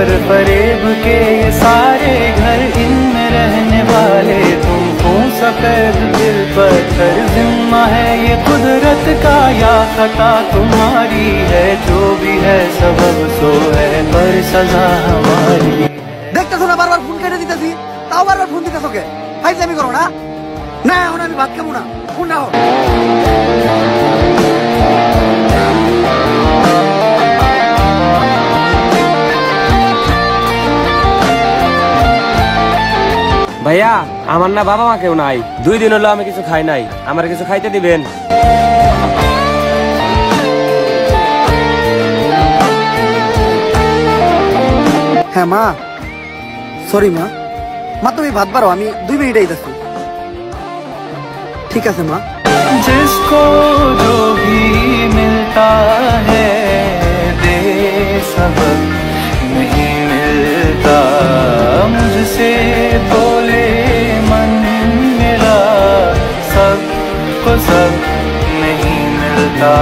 पर फरेब के ये सारे घर, इनमें रहने वाले तुम हो सफेद दिल पत्थर। जिम्मा है ये कुदरत का या खता तुम्हारी है, जो भी है सबब सो है पर सजा हमारी। देखते ना बार बार फोन केटे दितेছি, তাও বারবার ফোন দিতেছ কে? ফাইজলামি করো না? না এখন আমি ভাত খাবো না, ফোন দাও। ভাইয়া আমার না বাবা মা কেউ নাই, 2 দিন হলো আমি কিছু খাই নাই, আমার কিছু খাইতে দিবেন? হ্যাঁ মা, সরি মা। মা তুমি ভাত বাড়ো, আমি 2 মিনিট আইতাছি। ঠিক আছে মা। जिसको जो भी मिलता है दे सबक नहीं मिलता, मुझसे बोले मन मिला सबको सब नहीं मिलता।